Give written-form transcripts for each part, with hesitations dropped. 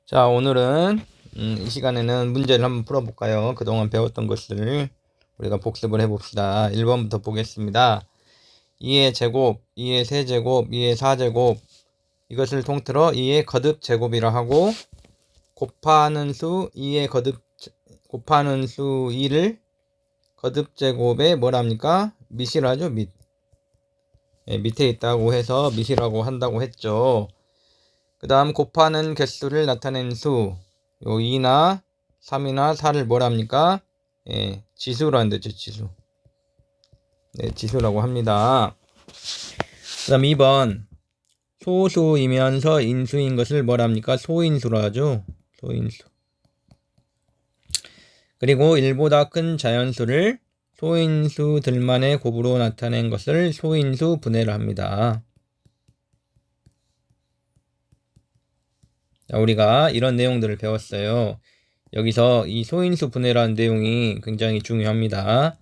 자, 오늘은 이 시간에는 문제를 한번 풀어볼까요? 그동안 배웠던 것을 우리가 복습을 해봅시다. 1번부터 보겠습니다. 2의 제곱, 2의 세제곱, 2의 4제곱 이것을 통틀어 2의 거듭 제곱이라 하고 곱하는 수 2의 곱하는 수 2를 거듭 제곱에 뭐랍니까? 밑이라죠, 밑. 예, 밑에 있다고 해서 밑이라고 한다고 했죠. 그 다음 곱하는 개수를 나타낸 수, 요 2나 3이나 4를 뭐랍니까? 예, 지수라는 데죠, 지수. 네, 지수라고 합니다. 그 다음 2번 소수이면서 인수인 것을 뭐랍니까? 소인수로 하죠. 소인수. 그리고 1보다 큰 자연수를 소인수들만의 곱으로 나타낸 것을 소인수 분해를 합니다. 자, 우리가 이런 내용들을 배웠어요. 여기서 이 소인수 분해라는 내용이 굉장히 중요합니다.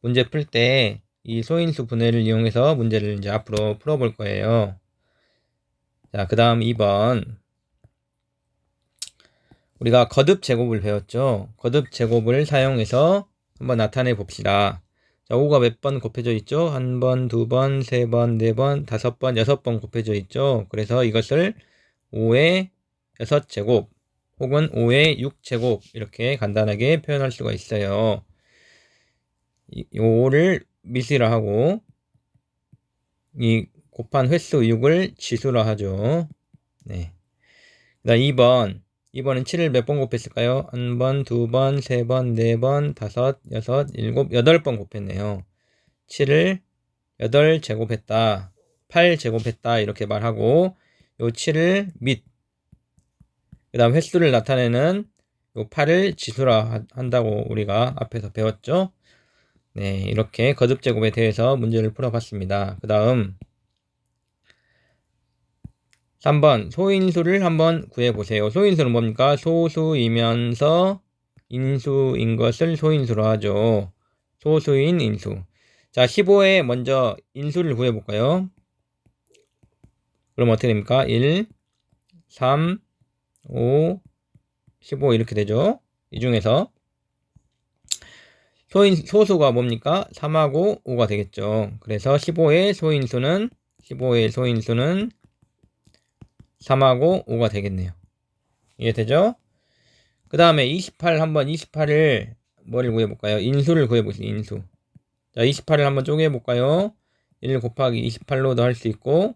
문제 풀 때 이 소인수 분해를 이용해서 문제를 이제 앞으로 풀어볼 거예요. 자, 그 다음 2번. 우리가 거듭 제곱을 배웠죠. 거듭 제곱을 사용해서 한번 나타내 봅시다. 자, 5가 몇 번 곱해져 있죠? 1번, 2번, 3번, 4번, 5번, 6번 곱해져 있죠. 그래서 이것을 5의 6제곱 혹은 5의 6제곱 이렇게 간단하게 표현할 수가 있어요. 이 5를 밑이라 하고 이 곱한 횟수 6을 지수라 하죠. 네. 그다음 2번은 7을 몇 번 곱했을까요? 1번, 2번, 3번, 4번, 5, 6, 7, 8번 곱했네요. 7을 8제곱했다. 8제곱했다. 이렇게 말하고 요 7을 밑. 그 다음 횟수를 나타내는 요 8을 지수라 한다고 우리가 앞에서 배웠죠. 네, 이렇게 거듭제곱에 대해서 문제를 풀어봤습니다. 그 다음 3번 소인수를 한번 구해보세요. 소인수는 뭡니까? 소수이면서 인수인 것을 소인수로 하죠. 소수인 인수. 자, 15에 먼저 인수를 구해볼까요? 그럼 어떻게 됩니까? 1, 3, 5, 15 이렇게 되죠. 이 중에서 소수가 뭡니까? 3하고 5가 되겠죠. 그래서 15의 소인수는 3하고 5가 되겠네요. 이해되죠? 그 다음에 28 한번 28을 뭐를 구해볼까요? 인수를 구해보세요. 인수. 자, 28을 한번 쪼개볼까요? 1 곱하기 28로도 할 수 있고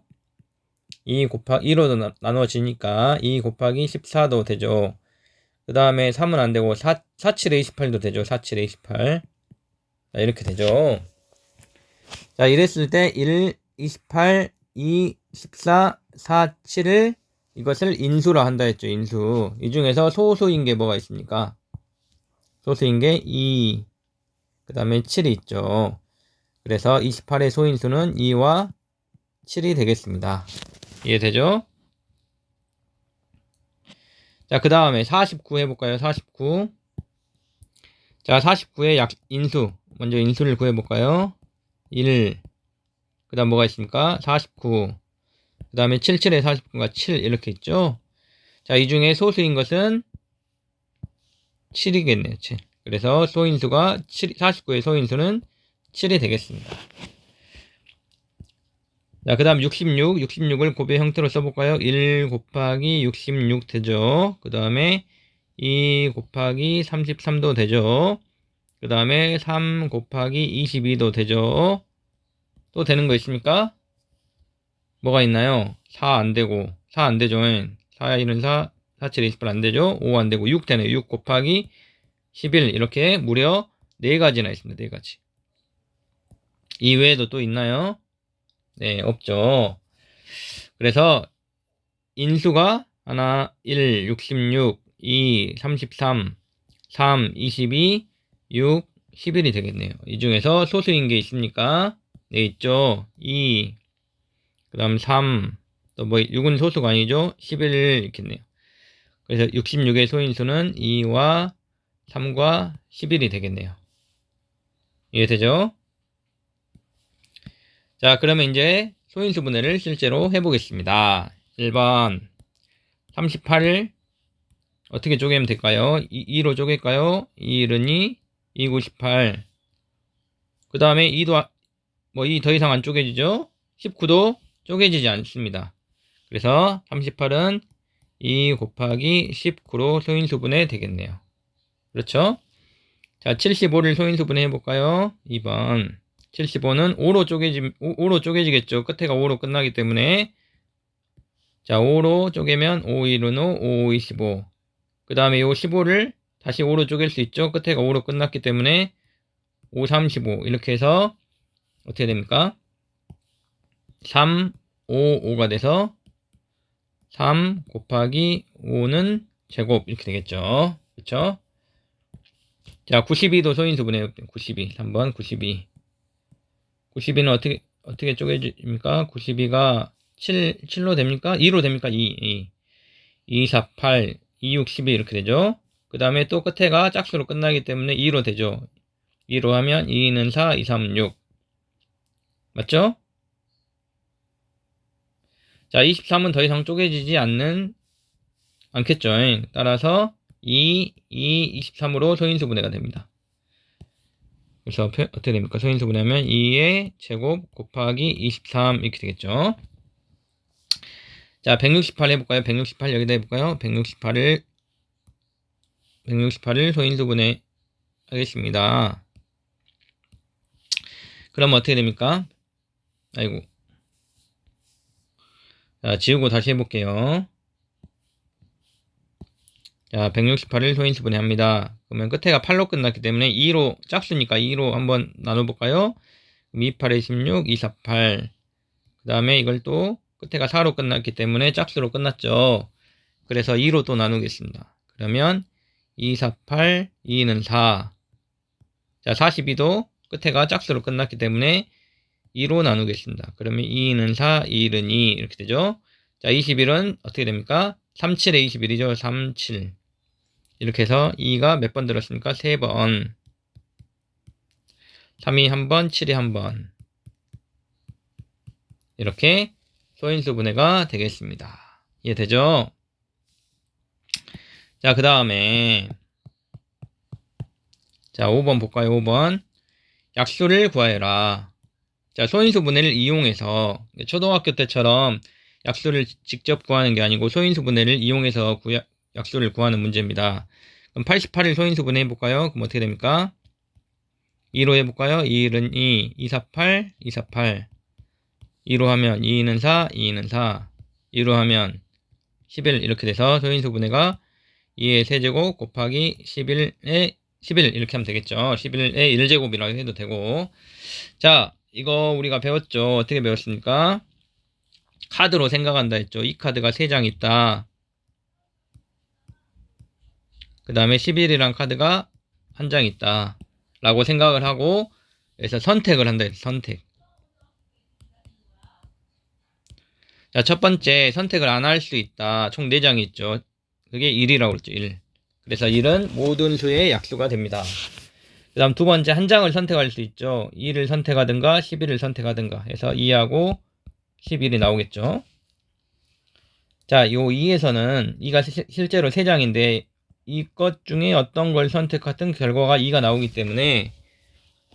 2 곱하기 2로도 나눠지니까 2 곱하기 14도 되죠. 그 다음에 3은 안되고 47에 28도 되죠. 47에 28. 자, 이렇게 되죠. 자, 이랬을 때 1, 28, 2, 14, 4, 7을 이것을 인수라 한다 했죠. 인수. 이 중에서 소수인 게 뭐가 있습니까? 소수인 게 2, 그 다음에 7이 있죠. 그래서 28의 소인수는 2와 7이 되겠습니다. 이해되죠? 자, 그 다음에 49 해볼까요? 49. 자, 49의 인수. 먼저 인수를 구해볼까요? 1. 그 다음 뭐가 있습니까? 49. 그 다음에 77에 49가 7 이렇게 있죠? 자, 이 중에 소수인 것은 7이겠네요. 7. 그래서 소인수가 49의 소인수는 7이 되겠습니다. 자, 그 다음 66을 곱의 형태로 써볼까요? 1 곱하기 66 되죠. 그 다음에 2 곱하기 33도 되죠. 그 다음에 3 곱하기 22도 되죠. 또 되는 거 있습니까? 뭐가 있나요? 4 안되고 4 안되죠. 4, 1은 4, 4, 7, 28 안되죠. 5 안되고 6 되네요. 6 곱하기 11 이렇게 무려 4가지나 있습니다. 4가지. 이외에도 또 있나요? 네, 없죠. 그래서 인수가 하나 1, 66, 2, 33, 3, 22, 6, 11이 되겠네요. 이 중에서 소수인 게 있습니까? 네, 있죠. 2, 그 다음 3, 또 뭐 6은 소수가 아니죠. 11 있겠네요. 그래서 66의 소인수는 2와 3과 11이 되겠네요. 이해되죠? 자, 그러면 이제 소인수 분해를 실제로 해보겠습니다. 1번 38을 어떻게 쪼개면 될까요? 2로 쪼갤까요? 2, 1은 2, 2, 9, 18. 그 다음에 2도, 2 더 이상 안 쪼개지죠? 19도 쪼개지지 않습니다. 그래서 38은 2 곱하기 19로 소인수분해 되겠네요. 그렇죠? 자, 75를 소인수분해 해볼까요? 2번. 75는 5로 쪼개지겠죠. 끝에가 5로 끝나기 때문에. 자, 5로 쪼개면 5, 1은 5, 5, 2, 15. 그 다음에 요 15를 다시 5로 쪼갤 수 있죠. 끝에가 5로 끝났기 때문에 5, 3, 15. 이렇게 해서 어떻게 됩니까? 3, 5, 5가 돼서 3 곱하기 5는 제곱 이렇게 되겠죠. 그쵸? 자, 92도 소인수분해요. 92. 3번 92. 92는 어떻게 쪼개집니까? 92가 7로 됩니까? 2로 됩니까? 2, 4, 8, 2, 6, 12 이렇게 되죠. 그 다음에 또 끝에가 짝수로 끝나기 때문에 2로 되죠. 2로 하면 2는 4, 2, 3, 6. 맞죠? 자, 23은 더 이상 쪼개지지 않겠죠. 따라서 2, 23으로 소인수분해가 됩니다. 그래서 어떻게 됩니까? 소인수분해하면 2의 제곱 곱하기 23 이렇게 되겠죠. 자, 168 해볼까요? 168 여기다 해볼까요? 168을 소인수분해 하겠습니다. 그럼 어떻게 됩니까? 아이고. 자, 지우고 다시 해볼게요. 자, 168을 소인수분해 합니다. 그러면 끝에가 8로 끝났기 때문에 2로, 짝수니까 2로 한번 나눠볼까요? 2, 8에 16, 2, 4, 8. 그 다음에 이걸 또 끝에가 4로 끝났기 때문에 짝수로 끝났죠. 그래서 2로 또 나누겠습니다. 그러면 2, 4, 8, 2는 4. 자, 42도 끝에가 짝수로 끝났기 때문에 2로 나누겠습니다. 그러면 2는 4, 1은 2 이렇게 되죠. 자, 21은 어떻게 됩니까? 37에 21이죠. 37. 이렇게 해서 2가 몇 번 들었습니까? 3번. 3이 1번, 7이 1번. 이렇게 소인수분해가 되겠습니다. 이해되죠? 자, 그 다음에 자, 5번 볼까요? 5번. 약수를 구하여라. 자, 소인수분해를 이용해서 초등학교 때처럼 약수를 직접 구하는 게 아니고 소인수분해를 이용해서 약수를 구하는 문제입니다. 그럼 88을 소인수분해 해볼까요? 그럼 어떻게 됩니까? 2로 해볼까요? 2는 2, 2, 4, 8, 2, 4, 8. 2로 하면 2는 4, 2는 4. 2로 하면 11 이렇게 돼서 소인수분해가 2의 세제곱 곱하기 11의 11 이렇게 하면 되겠죠. 11의 1제곱이라고 해도 되고. 자, 이거 우리가 배웠죠. 어떻게 배웠습니까? 카드로 생각한다 했죠. 이 카드가 3장 있다. 그 다음에 11이란 카드가 1장 있다. 라고 생각을 하고, 그래서 선택을 한다 했죠. 선택. 자, 첫 번째, 선택을 안 할 수 있다. 총 4장이 있죠. 그게 1이라고 그랬죠. 1. 그래서 1은 모든 수의 약수가 됩니다. 그 다음 두 번째, 한 장을 선택할 수 있죠. 2를 선택하든가 11을 선택하든가 해서 2하고 11이 나오겠죠. 자, 요 2에서는 2가 실제로 3장인데 이것 중에 어떤 걸 선택하든 결과가 2가 나오기 때문에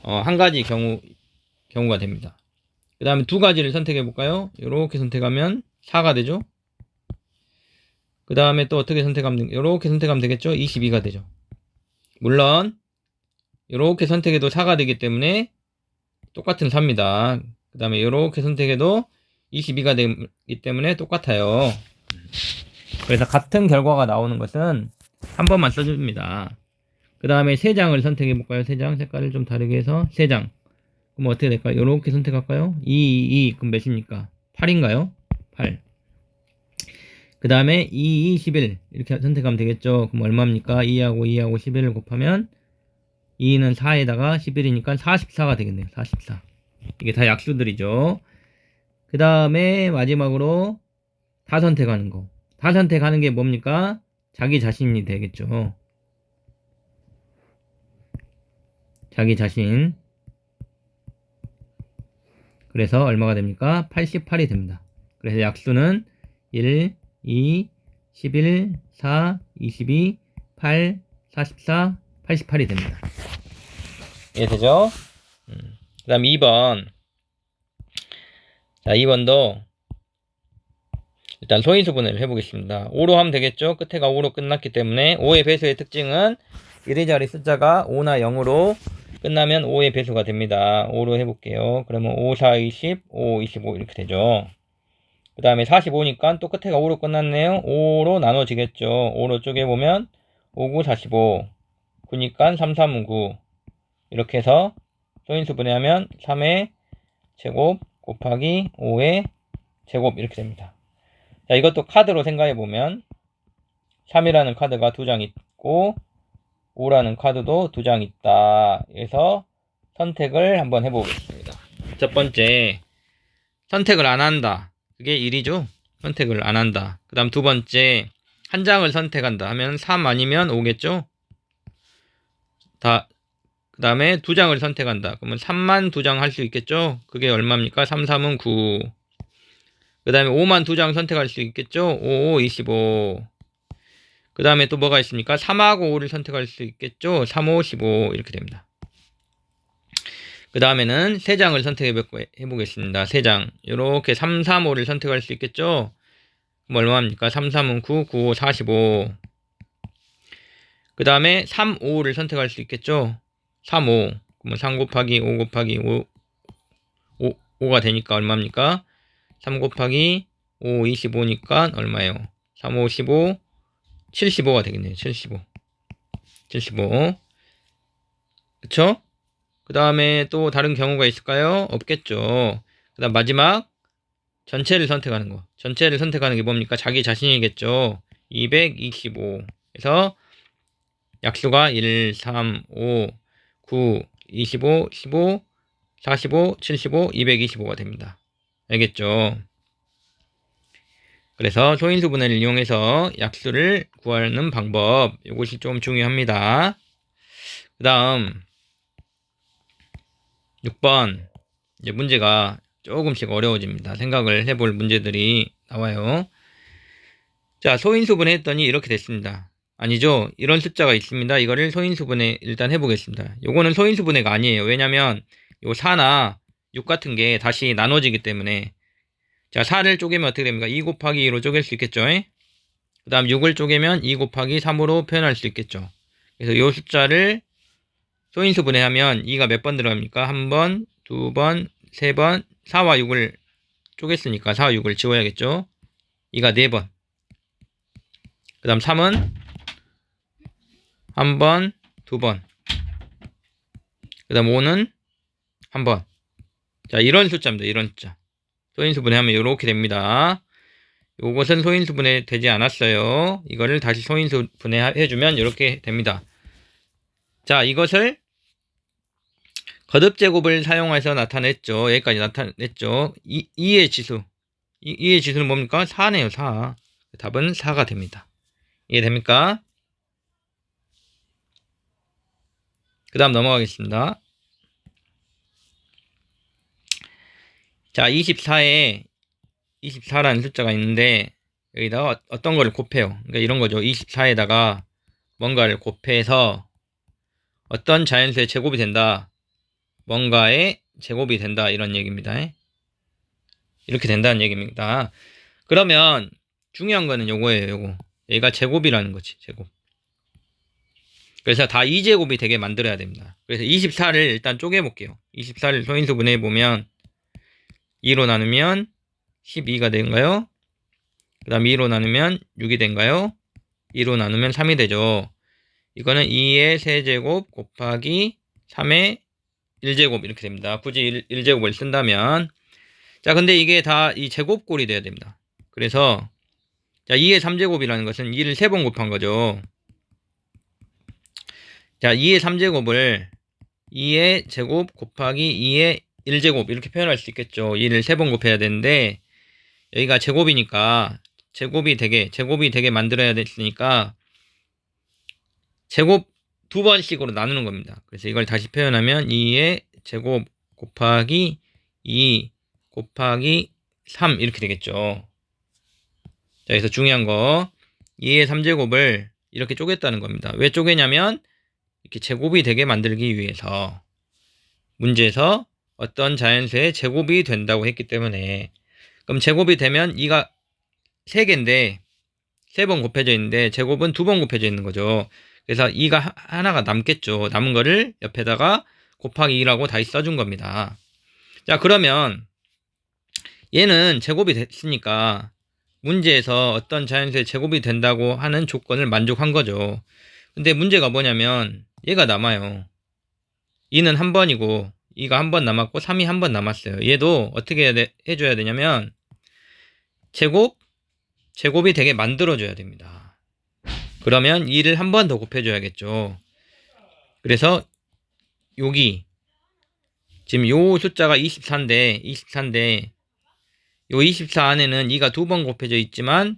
한 가지 경우가 됩니다. 그 다음에 두 가지를 선택해 볼까요? 이렇게 선택하면 4가 되죠. 그 다음에 또 어떻게 선택하면 이렇게 선택하면 되겠죠. 22가 되죠. 물론 이렇게 선택해도 4가 되기 때문에 똑같은 4입니다. 그 다음에 이렇게 선택해도 22가 되기 때문에 똑같아요. 그래서 같은 결과가 나오는 것은 한 번만 써줍니다. 그 다음에 3장을 선택해 볼까요? 3장 색깔을 좀 다르게 해서 3장. 그럼 어떻게 될까요? 이렇게 선택할까요? 2, 그럼 몇입니까? 8인가요? 8. 그 다음에 2, 11 이렇게 선택하면 되겠죠. 그럼 얼마입니까? 2하고 11을 곱하면 2는 4에다가 11이니까 44가 되겠네요. 44. 이게 다 약수들이죠. 그 다음에 마지막으로 다 선택하는 거. 다 선택하는 게 뭡니까? 자기 자신이 되겠죠. 자기 자신. 그래서 얼마가 됩니까? 88이 됩니다. 그래서 약수는 1, 2, 11, 4, 22, 8, 44, 88이 됩니다. 이해되죠? 그 다음 2번. 자, 2번도 일단 소인수분해를 해보겠습니다. 5로 하면 되겠죠? 끝에가 5로 끝났기 때문에 5의 배수의 특징은 이리저리 숫자가 5나 0으로 끝나면 5의 배수가 됩니다. 5로 해볼게요. 그러면 5, 4, 20, 5, 25 이렇게 되죠. 그 다음에 45니까 또 끝에가 5로 끝났네요. 5로 나눠지겠죠. 5로 쪼개보면 5, 9, 45. 9니까 3, 3, 9. 이렇게 해서 소인수 분해하면 3의 제곱 곱하기 5의 제곱 이렇게 됩니다. 자, 이것도 카드로 생각해보면 3이라는 카드가 2장 있고 5라는 카드도 2장 있다. 그래서 선택을 한번 해보겠습니다. 첫 번째, 선택을 안 한다. 그게 1이죠. 선택을 안 한다. 그 다음 두 번째, 한 장을 선택한다 하면 3 아니면 5겠죠. 그 다음에 2장을 선택한다. 그러면 3만 2장 할 수 있겠죠. 그게 얼마입니까? 3, 3은 9. 그 다음에 5만 2장 선택할 수 있겠죠. 5, 5, 25. 그 다음에 또 뭐가 있습니까? 3하고 5를 선택할 수 있겠죠. 3, 5, 15 이렇게 됩니다. 그 다음에는 3장을 선택해 보겠습니다. 3장. 이렇게 3, 3, 5를 선택할 수 있겠죠. 그럼 얼마입니까? 3, 3은 9, 9, 5, 45. 그 다음에 3, 5를 선택할 수 있겠죠. 3, 5. 그러면 3 곱하기 5 곱하기 5가 되니까 얼마입니까? 3 곱하기 5, 25니까 얼마예요? 3, 5, 15, 75가 되겠네요. 75. 그쵸? 그 다음에 또 다른 경우가 있을까요? 없겠죠. 그 다음 마지막 전체를 선택하는 거. 전체를 선택하는 게 뭡니까? 자기 자신이겠죠. 225. 그래서 약수가 1, 3, 5, 9, 25, 15, 45, 75, 225가 됩니다. 알겠죠? 그래서 소인수분해를 이용해서 약수를 구하는 방법, 이것이 좀 중요합니다. 그 다음 6번 이제 문제가 조금씩 어려워집니다. 생각을 해볼 문제들이 나와요. 자, 소인수분해 했더니 이렇게 됐습니다. 아니죠? 이런 숫자가 있습니다. 이거를 소인수분해 일단 해보겠습니다. 요거는 소인수분해가 아니에요. 왜냐면 요 4나 6 같은 게 다시 나눠지기 때문에. 자, 4를 쪼개면 어떻게 됩니까? 2 곱하기 2로 쪼갤 수 있겠죠? 그 다음 6을 쪼개면 2 곱하기 3으로 표현할 수 있겠죠? 그래서 요 숫자를 소인수 분해하면 2가 몇 번 들어갑니까? 1번, 2번, 3번, 4와 6을 쪼갰으니까 4와 6을 지워야겠죠? 2가 4번. 그 다음 3은 1번, 2번. 그 다음 5는 1번. 자, 이런 숫자입니다. 이런 숫자. 소인수 분해하면 이렇게 됩니다. 요것은 소인수 분해 되지 않았어요. 이거를 다시 소인수 분해해주면 이렇게 됩니다. 자, 이것을 거듭 제곱을 사용해서 나타냈죠. 여기까지 나타냈죠. 2의 지수. 2의 지수는 뭡니까? 4네요, 4. 답은 4가 됩니다. 이해됩니까? 그 다음 넘어가겠습니다. 자, 24에 24라는 숫자가 있는데 여기다가 어떤 거를 곱해요. 그러니까 이런 거죠. 24에다가 뭔가를 곱해서 어떤 자연수의 제곱이 된다. 뭔가의 제곱이 된다. 이런 얘기입니다. 이렇게 된다는 얘기입니다. 그러면 중요한 거는 요거예요. 요거. 얘가 제곱이라는 거지. 제곱. 그래서 다 2제곱이 되게 만들어야 됩니다. 그래서 24를 일단 쪼개볼게요. 24를 소인수 분해해보면 2로 나누면 12가 된가요? 그 다음 2로 나누면 6이 된가요? 2로 나누면 3이 되죠. 이거는 2의 세제곱 곱하기 3의 1제곱 이렇게 됩니다. 굳이 1제곱을 쓴다면. 자, 근데 이게 다 이 제곱꼴이 돼야 됩니다. 그래서 자, 2의 3제곱이라는 것은 2를 3번 곱한 거죠. 자, 2의 3제곱을 2의 제곱 곱하기 2의 1제곱 이렇게 표현할 수 있겠죠. 2를 3번 곱해야 되는데 여기가 제곱이니까 제곱이 되게 만들어야 됐으니까 제곱 2번씩으로 나누는 겁니다. 그래서 이걸 다시 표현하면 2의 제곱 곱하기 2 곱하기 3 이렇게 되겠죠. 자, 그래서 중요한 거 2의 3제곱을 이렇게 쪼갰다는 겁니다. 왜 쪼개냐면 이렇게 제곱이 되게 만들기 위해서 문제에서 어떤 자연수의 제곱이 된다고 했기 때문에. 그럼 제곱이 되면 2가 3개인데 3번 곱해져 있는데 제곱은 2번 곱해져 있는 거죠. 그래서 2가 하나가 남겠죠. 남은 거를 옆에다가 곱하기 2라고 다시 써준 겁니다. 자, 그러면 얘는 제곱이 됐으니까 문제에서 어떤 자연수의 제곱이 된다고 하는 조건을 만족한 거죠. 근데 문제가 뭐냐면 얘가 남아요. 2는 한 번이고 2가 한 번 남았고 3이 한 번 남았어요. 얘도 어떻게 해줘야 되냐면 제곱이 되게 만들어줘야 됩니다. 그러면 2를 한 번 더 곱해줘야겠죠. 그래서 여기 지금 요 숫자가 24인데 요 24 안에는 2가 2번 곱해져 있지만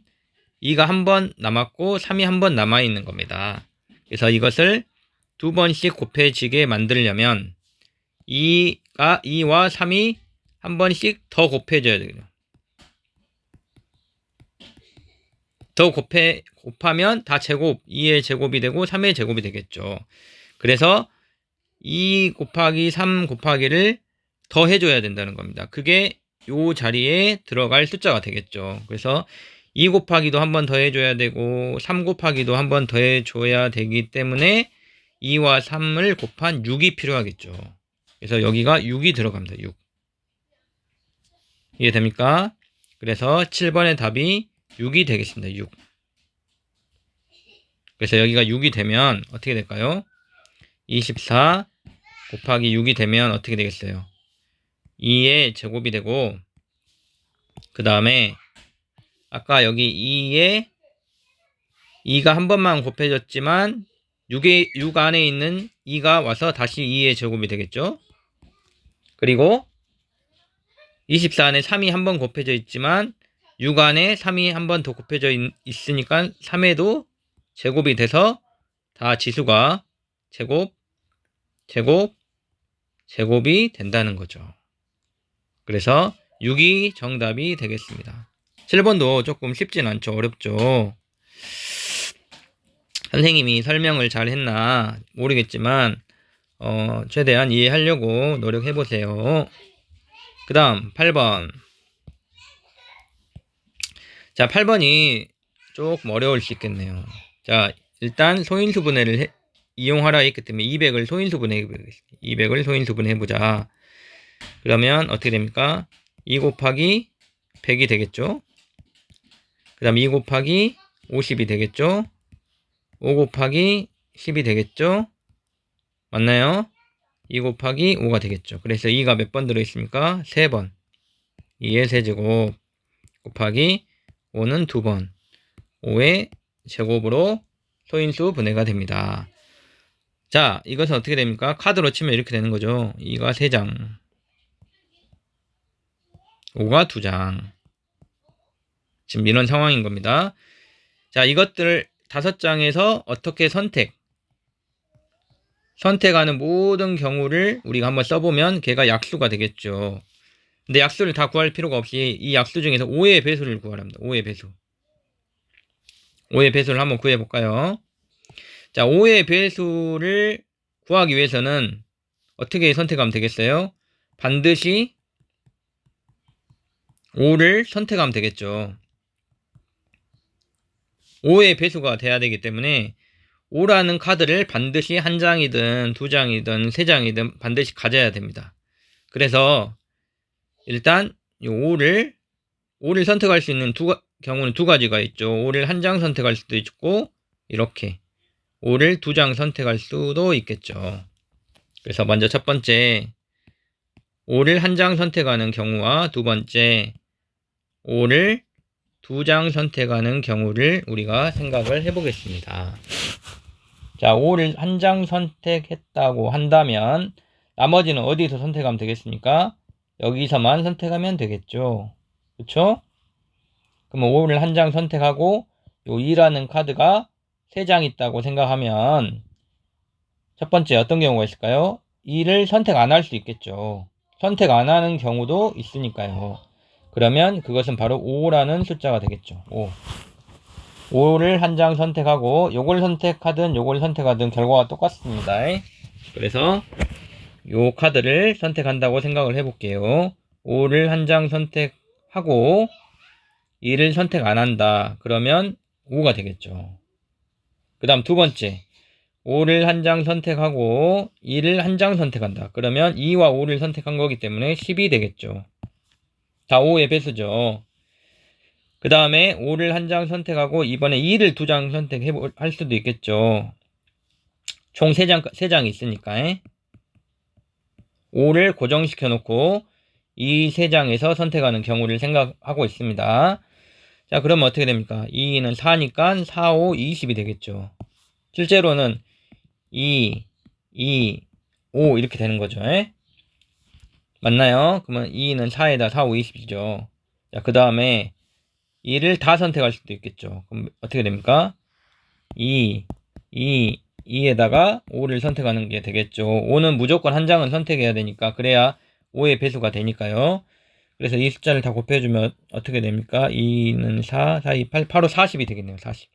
2가 한 번 남았고 3이 한 번 남아있는 겁니다. 그래서 이것을 2번씩 곱해지게 만들려면 2와 3이 한 번씩 더 곱해져야 돼요. 더 곱하면 다 제곱, 2의 제곱이 되고 3의 제곱이 되겠죠. 그래서 2 곱하기 3 곱하기를 더 해줘야 된다는 겁니다. 그게 요 자리에 들어갈 숫자가 되겠죠. 그래서 2 곱하기도 한 번 더 해줘야 되고 3 곱하기도 한 번 더 해줘야 되기 때문에 2와 3을 곱한 6이 필요하겠죠. 그래서 여기가 6이 들어갑니다. 6. 이해됩니까? 그래서 7번의 답이 6이 되겠습니다. 6. 그래서 여기가 6이 되면 어떻게 될까요? 24 곱하기 6이 되면 어떻게 되겠어요? 2의 제곱이 되고 그 다음에 아까 여기 2가 한 번만 곱해졌지만 6 안에 있는 2가 와서 다시 2의 제곱이 되겠죠? 그리고 24 안에 3이 한 번 곱해져 있지만 6 안에 3이 한 번 더 곱해져 있으니까 3에도 제곱이 돼서 다 지수가 제곱이 된다는 거죠. 그래서 6이 정답이 되겠습니다. 7번도 조금 쉽진 않죠. 어렵죠. 선생님이 설명을 잘 했나 모르겠지만 최대한 이해하려고 노력해보세요. 그 다음 8번. 자, 8번이 조금 어려울 수 있겠네요. 자, 일단 소인수분해를 이용하라 했기 때문에 200을 소인수분해 해보자. 그러면 어떻게 됩니까? 2 곱하기 100이 되겠죠? 그 다음 2 곱하기 50이 되겠죠? 5 곱하기 10이 되겠죠? 맞나요? 2 곱하기 5가 되겠죠. 그래서 2가 몇 번 들어있습니까? 3번. 2의 세제곱 곱하기 5는 2번. 5의 제곱으로 소인수 분해가 됩니다. 자, 이것은 어떻게 됩니까? 카드로 치면 이렇게 되는 거죠. 2가 3장. 5가 2장. 지금 이런 상황인 겁니다. 자, 이것들을 5장에서 어떻게 선택하는 모든 경우를 우리가 한번 써보면 걔가 약수가 되겠죠. 근데 약수를 다 구할 필요가 없이 이 약수 중에서 5의 배수를 구하랍니다. 5의 배수. 5의 배수를 한번 구해볼까요? 자, 5의 배수를 구하기 위해서는 어떻게 선택하면 되겠어요? 반드시 5를 선택하면 되겠죠. 5의 배수가 돼야 되기 때문에 5라는 카드를 반드시 한 장이든 2장이든 3장이든 반드시 가져야 됩니다. 그래서 일단 이 5를 선택할 수 있는 경우는 2가지가 있죠. 5를 한 장 선택할 수도 있고 이렇게 5를 2장 선택할 수도 있겠죠. 그래서 먼저 첫 번째 5를 한 장 선택하는 경우와 두 번째 5를 2장 선택하는 경우를 우리가 생각을 해보겠습니다. 자, 5를 한 장 선택했다고 한다면 나머지는 어디서 선택하면 되겠습니까? 여기서만 선택하면 되겠죠. 그쵸? 그러면 5를 한 장 선택하고 요 2라는 카드가 3장 있다고 생각하면 첫 번째 어떤 경우가 있을까요? 2를 선택 안 할 수 있겠죠. 선택 안 하는 경우도 있으니까요. 그러면 그것은 바로 5라는 숫자가 되겠죠. 5. 5를 한 장 선택하고 요걸 선택하든 요걸 선택하든 결과가 똑같습니다. 그래서 요 카드를 선택한다고 생각을 해볼게요. 5를 한 장 선택하고 2를 선택 안 한다. 그러면 5가 되겠죠. 그 다음 두 번째 5를 한 장 선택하고 2를 한 장 선택한다. 그러면 2와 5를 선택한 거기 때문에 10이 되겠죠. 다 5의 배수죠. 그 다음에 5를 한 장 선택하고 이번에 2를 두 장 선택할 수도 있겠죠. 총 3장이 있으니까 5를 고정시켜 놓고 이 3장에서 선택하는 경우를 생각하고 있습니다. 자, 그러면 어떻게 됩니까? 2는 4니까 4, 5, 20이 되겠죠. 실제로는 2, 5 이렇게 되는 거죠. 맞나요? 그러면 2는 4에다 4, 5, 20이죠. 자, 그 다음에 2를 다 선택할 수도 있겠죠. 그럼 어떻게 됩니까? 2에다가 5를 선택하는 게 되겠죠. 5는 무조건 한 장은 선택해야 되니까, 그래야 5의 배수가 되니까요. 그래서 이 숫자를 다 곱해주면 어떻게 됩니까? 2는 4, 4, 2, 8, 8, 5, 40이 되겠네요. 40.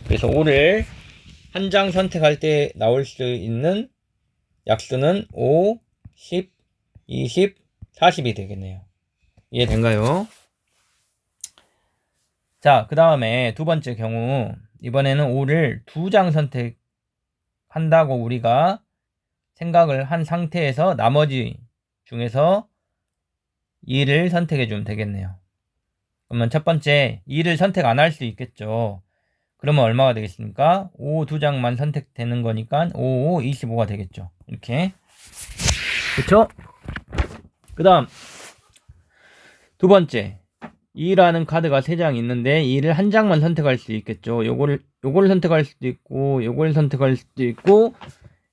그래서 5를 한 장 선택할 때 나올 수 있는 약수는 5, 10, 20, 40이 되겠네요. 이해된가요? 자, 그 다음에 두 번째 경우, 이번에는 5를 두 장 선택한다고 우리가 생각을 한 상태에서 나머지 중에서 2를 선택해 주면 되겠네요. 그러면 첫 번째 2를 선택 안 할 수 있겠죠. 그러면 얼마가 되겠습니까? 5 두 장만 선택되는 거니까 5, 5, 25가 되겠죠. 이렇게. 그쵸? 그 다음 두 번째 2라는 카드가 3장 있는데 2를 한 장만 선택할 수 있겠죠. 요거를 선택할 수도 있고 요걸 선택할 수도 있고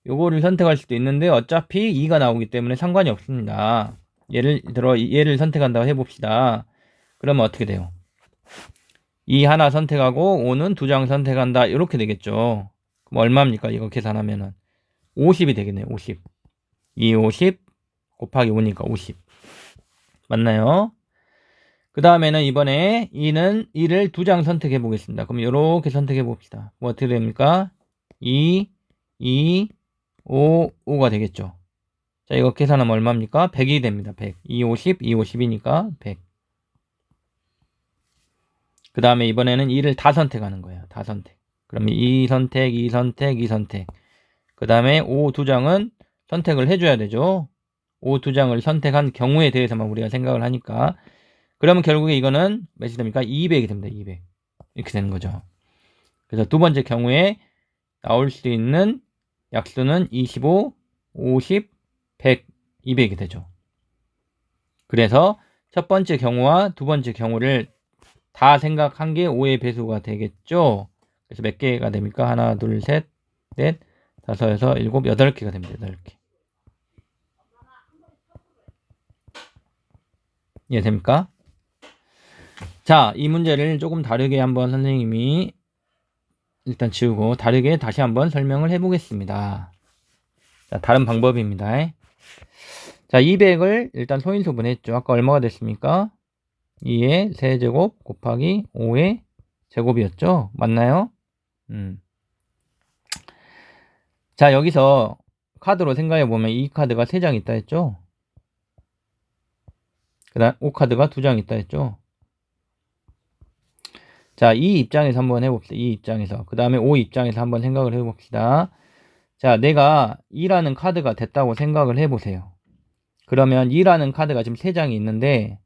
요거를 선택할 수도 있는데 어차피 2가 나오기 때문에 상관이 없습니다. 예를 들어 얘를 선택한다고 해봅시다. 그러면 어떻게 돼요? 2 하나 선택하고 5는 두 장 선택한다. 이렇게 되겠죠. 그럼 얼마입니까? 이거 계산하면은 50이 되겠네요. 50. 2, 50 곱하기 5니까 50. 맞나요? 그 다음에는 이번에 2를 두 장 선택해 보겠습니다. 그럼 이렇게 선택해 봅시다. 뭐 어떻게 됩니까? 2, 2, 5, 5가 되겠죠. 자, 이거 계산하면 얼마입니까? 100이 됩니다. 100. 2, 50, 2, 50이니까 100. 그 다음에 이번에는 2를 다 선택하는 거예요. 다 선택. 그러면 2 선택, 2 선택, 2 선택. 그 다음에 5 두 장은 선택을 해줘야 되죠. 5 두 장을 선택한 경우에 대해서만 우리가 생각을 하니까. 그러면 결국에 이거는 몇이 됩니까? 200이 됩니다. 200. 이렇게 되는 거죠. 그래서 두 번째 경우에 나올 수 있는 약수는 25, 50, 100, 200이 되죠. 그래서 첫 번째 경우와 두 번째 경우를 다 생각한 게 5의 배수가 되겠죠. 그래서 몇 개가 됩니까? 하나, 둘, 셋, 넷, 다섯, 여섯, 일곱, 8개가 됩니다. 8개. 이해됩니까? 자, 이 문제를 조금 다르게 한번 선생님이 일단 지우고 다르게 다시 한번 설명을 해보겠습니다. 자, 다른 방법입니다. 자, 200을 일단 소인수분했죠. 아까 얼마가 됐습니까? 2의 세제곱 곱하기 5의 제곱이었죠. 맞나요? 자, 여기서 카드로 생각해보면 이 카드가 3장 있다 했죠. 그 다음 5카드가 2장 있다 했죠. 자, 이 입장에서 한번 해봅시다. 이 입장에서. 그 다음에 5 입장에서 한번 생각을 해봅시다. 자, 내가 2라는 카드가 됐다고 생각을 해보세요. 그러면 2라는 카드가 지금 3장이 있는데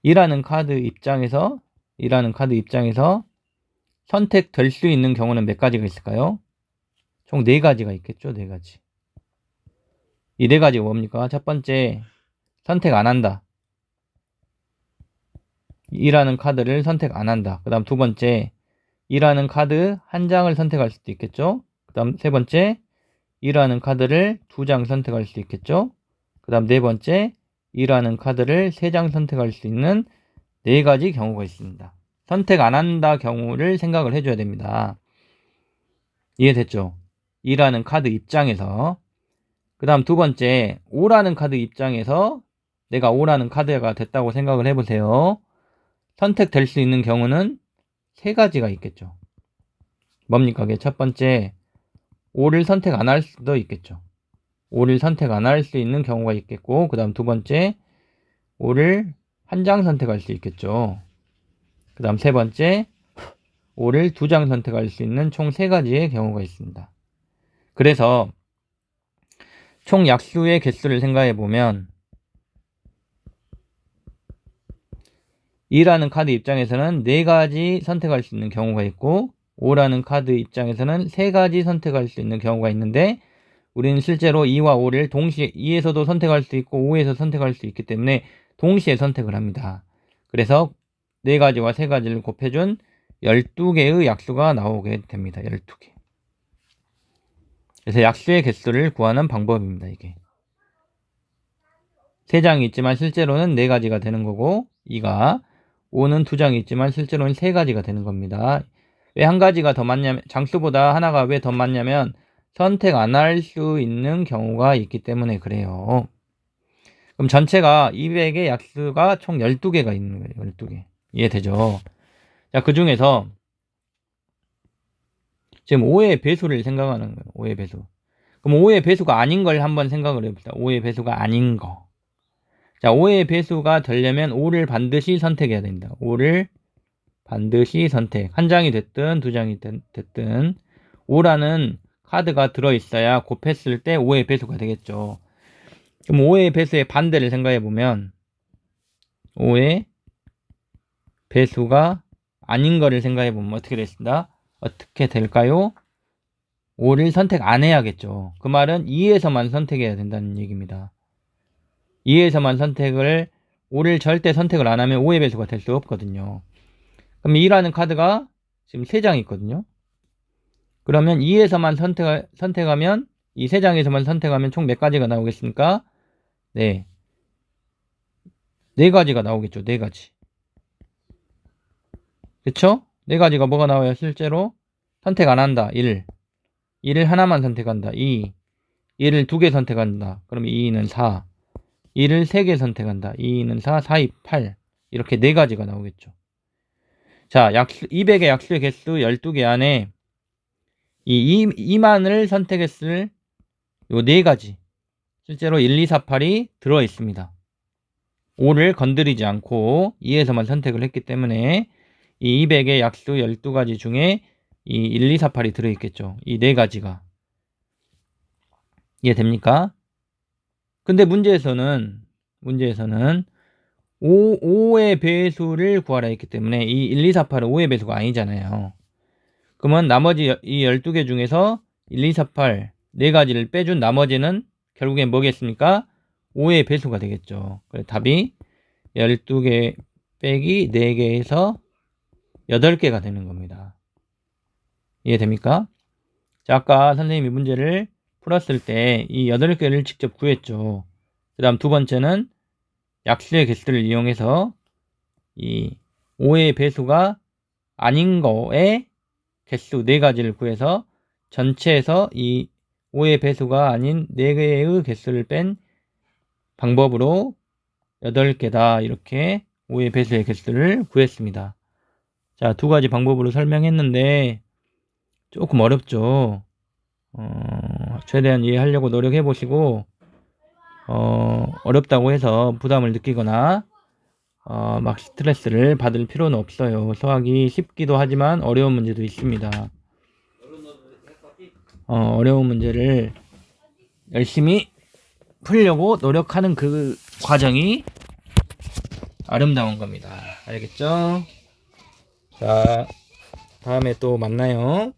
2라는 카드 입장에서 선택될 수 있는 경우는 몇 가지가 있을까요? 총 4가지가 있겠죠. 4가지. 이 4가지가 뭡니까? 첫 번째, 선택 안 한다. 2라는 카드를 선택 안 한다. 그 다음 두 번째, 2라는 카드 한 장을 선택할 수도 있겠죠. 그 다음 세 번째, 2라는 카드를 2장 선택할 수 있겠죠. 그 다음 네 번째, 2라는 카드를 3장 선택할 수 있는 4가지 경우가 있습니다. 선택 안 한다 경우를 생각을 해줘야 됩니다. 이해됐죠? 2라는 카드 입장에서. 그 다음 두 번째, 5라는 카드 입장에서 내가 5라는 카드가 됐다고 생각을 해보세요. 선택될 수 있는 경우는 세 가지가 있겠죠. 뭡니까? 그게 첫 번째, 5를 선택 안 할 수도 있겠죠. 5를 선택 안 할 수 있는 경우가 있겠고, 그 다음 두 번째, 5를 한 장 선택할 수 있겠죠. 그 다음 세 번째, 5를 두 장 선택할 수 있는 총 세 가지의 경우가 있습니다. 그래서 총 약수의 개수를 생각해 보면 2라는 카드 입장에서는 4가지 선택할 수 있는 경우가 있고 5라는 카드 입장에서는 3가지 선택할 수 있는 경우가 있는데 우리는 실제로 2와 5를 동시에 2에서도 선택할 수 있고 5에서 선택할 수 있기 때문에 동시에 선택을 합니다. 그래서 4가지와 3가지를 곱해준 12개의 약수가 나오게 됩니다. 12개. 그래서 약수의 개수를 구하는 방법입니다. 이게 3장이 있지만 실제로는 4가지가 되는 거고 2가 5는 2장이 있지만 실제로는 3가지가 되는 겁니다. 왜 한 가지가 더 많냐면 장수보다 하나가 왜 더 많냐면 선택 안 할 수 있는 경우가 있기 때문에 그래요. 그럼 전체가 200의 약수가 총 12개가 있는 거예요. 12개. 이해되죠? 자, 그 중에서 지금 5의 배수를 생각하는 거예요. 5의 배수. 그럼 5의 배수가 아닌 걸 한번 생각을 해봅시다. 5의 배수가 아닌 거. 자, 5의 배수가 되려면 5를 반드시 선택해야 됩니다. 5를 반드시 선택. 한 장이 됐든 두 장이 됐든 5라는 카드가 들어있어야 곱했을 때 5의 배수가 되겠죠. 그럼 5의 배수의 반대를 생각해보면 5의 배수가 아닌 거를 생각해보면 어떻게 됐습니다? 어떻게 될까요? 5를 선택 안 해야겠죠. 그 말은 2에서만 선택해야 된다는 얘기입니다. 2에서만 선택을 5를 절대 선택을 안 하면 5의 배수가 될 수 없거든요. 그럼 2라는 카드가 지금 3장 있거든요. 그러면 2에서만 선택하면 이 3장에서만 선택하면 총 몇 가지가 나오겠습니까? 네. 4가지가 나오겠죠. 4가지. 그쵸? 4가지가 뭐가 나와요? 실제로 선택 안 한다. 1. 1을 하나만 선택한다. 2. 1을 2개 선택한다. 그럼 2는 4. 1을 3개 선택한다. 2는 4, 4, 2, 8. 이렇게 4가지가 나오겠죠. 자, 200의 약수의 개수 12개 안에 이 2만을 선택했을 요 4가지. 실제로 1, 2, 4, 8이 들어있습니다. 5를 건드리지 않고 2에서만 선택을 했기 때문에 이 200의 약수 12가지 중에 이 1, 2, 4, 8이 들어있겠죠. 이 4가지가. 이해됩니까? 근데 문제에서는 5의 배수를 구하라 했기 때문에 이 1, 2, 4, 8은 5의 배수가 아니잖아요. 그러면 나머지 이 12개 중에서 1, 2, 4, 8 4가지를 빼준 나머지는 결국엔 뭐겠습니까? 5의 배수가 되겠죠. 그래서 답이 12개 빼기 4개에서 8개가 되는 겁니다. 이해됩니까? 자, 아까 선생님이 문제를 풀었을 때 이 8개를 직접 구했죠. 그 다음 두 번째는 약수의 개수를 이용해서 이 5의 배수가 아닌 거에 개수 4가지를 구해서 전체에서 이 5의 배수가 아닌 4개의 개수를 뺀 방법으로 8개다. 이렇게 5의 배수의 개수를 구했습니다. 자, 2가지 방법으로 설명했는데 조금 어렵죠. 최대한 이해하려고 노력해 보시고 어렵다고 해서 부담을 느끼거나 막 스트레스를 받을 필요는 없어요. 수학이 쉽기도 하지만 어려운 문제도 있습니다. 어려운 문제를 열심히 풀려고 노력하는 그 과정이 아름다운 겁니다. 알겠죠? 자, 다음에 또 만나요.